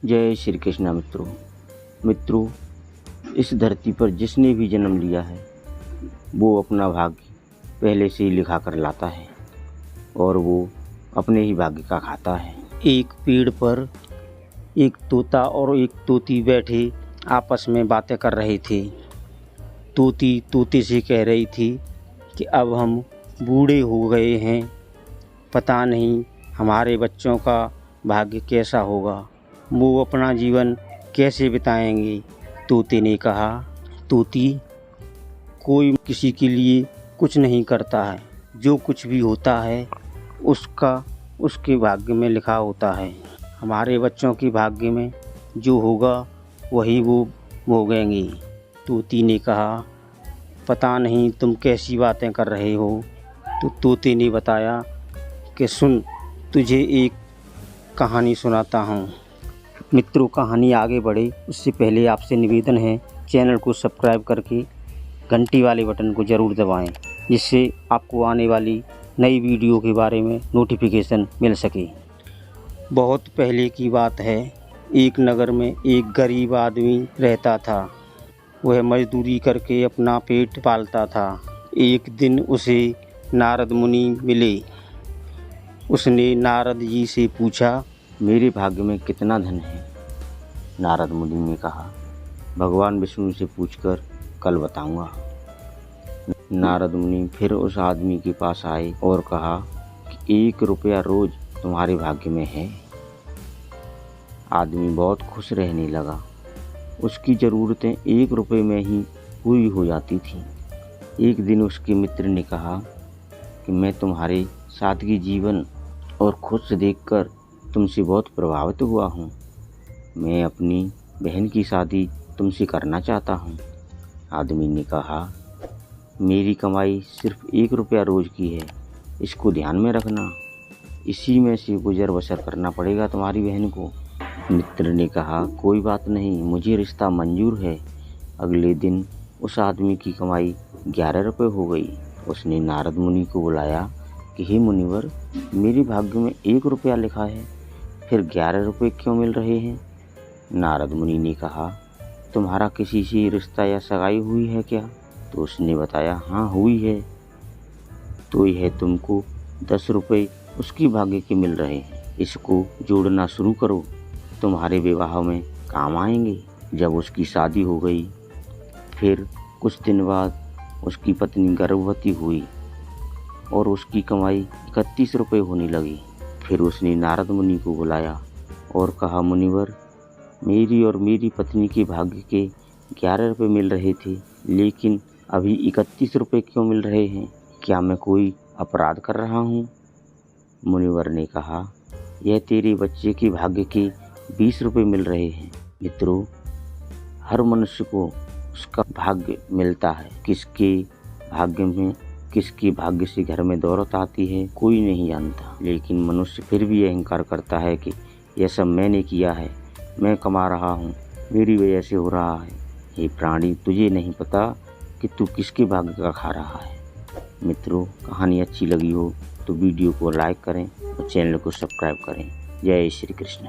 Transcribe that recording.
जय श्री कृष्ण। मित्रों, इस धरती पर जिसने भी जन्म लिया है वो अपना भाग्य पहले से ही लिखा कर लाता है और वो अपने ही भाग्य का खाता है। एक पेड़ पर एक तोता और एक तोती बैठे आपस में बातें कर रहे थे। तोती तोते से कह रही थी कि अब हम बूढ़े हो गए हैं, पता नहीं हमारे बच्चों का भाग्य कैसा होगा, वो अपना जीवन कैसे बिताएंगे। तोते ने कहा, तोती, कोई किसी के लिए कुछ नहीं करता है, जो कुछ भी होता है उसका उसके भाग्य में लिखा होता है। हमारे बच्चों के भाग्य में जो होगा वही वो भोगेंगे। तोती ने कहा, पता नहीं तुम कैसी बातें कर रहे हो। तो तोते ने बताया कि सुन, तुझे एक कहानी सुनाता हूँ। मित्रों, कहानी आगे बढ़े उससे पहले आपसे निवेदन है, चैनल को सब्सक्राइब करके घंटी वाले बटन को ज़रूर दबाएं, जिससे आपको आने वाली नई वीडियो के बारे में नोटिफिकेशन मिल सके। बहुत पहले की बात है, एक नगर में एक गरीब आदमी रहता था। वह मजदूरी करके अपना पेट पालता था। एक दिन उसे नारद मुनि मिले। उसने नारद जी से पूछा, मेरे भाग्य में कितना धन है? नारद मुनि ने कहा, भगवान विष्णु से पूछकर कल बताऊंगा। नारद मुनि फिर उस आदमी के पास आए और कहा कि 1 रुपया रोज तुम्हारे भाग्य में है। आदमी बहुत खुश रहने लगा। उसकी ज़रूरतें 1 रुपये में ही पूरी हो जाती थीं। एक दिन उसके मित्र ने कहा कि मैं तुम्हारे सादगी जीवन और खुश देखकर तुमसे बहुत प्रभावित हुआ हूँ। मैं अपनी बहन की शादी तुमसे करना चाहता हूँ। आदमी ने कहा, मेरी कमाई सिर्फ 1 रुपया रोज की है, इसको ध्यान में रखना, इसी में से गुजर बसर करना पड़ेगा तुम्हारी बहन को। मित्र ने कहा, कोई बात नहीं, मुझे रिश्ता मंजूर है। अगले दिन उस आदमी की कमाई 11 रुपये हो गई। उसने नारद मुनि को बुलाया कि हे मुनिवर, मेरे भाग्य में 1 रुपया लिखा है, फिर 11 रुपये क्यों मिल रहे हैं? नारद मुनि ने कहा, तुम्हारा किसी से रिश्ता या सगाई हुई है क्या? तो उसने बताया, हाँ हुई है। तो यह तुमको 10 रुपये उसकी भाग्य के मिल रहे हैं, इसको जोड़ना शुरू करो, तुम्हारे विवाह में काम आएंगे। जब उसकी शादी हो गई, फिर कुछ दिन बाद उसकी पत्नी गर्भवती हुई और उसकी कमाई 31 रुपये होने लगी। फिर उसने नारद मुनि को बुलाया और कहा, मुनिवर, मेरी और मेरी पत्नी के भाग्य के 11 रुपये मिल रहे थे, लेकिन अभी 31 रुपये क्यों मिल रहे हैं? क्या मैं कोई अपराध कर रहा हूँ? मुनिवर ने कहा, यह तेरे बच्चे के भाग्य के 20 रुपये मिल रहे हैं। मित्रों, हर मनुष्य को उसका भाग्य मिलता है। किसके भाग्य में, किसके भाग्य से घर में दौलत आती है, कोई नहीं जानता। लेकिन मनुष्य फिर भी अहंकार करता है कि यह सब मैंने किया है, मैं कमा रहा हूँ, मेरी वजह से हो रहा है। ये प्राणी, तुझे नहीं पता कि तू किसके भाग्य का खा रहा है। मित्रों, कहानी अच्छी लगी हो तो वीडियो को लाइक करें और चैनल को सब्सक्राइब करें। जय श्री कृष्ण।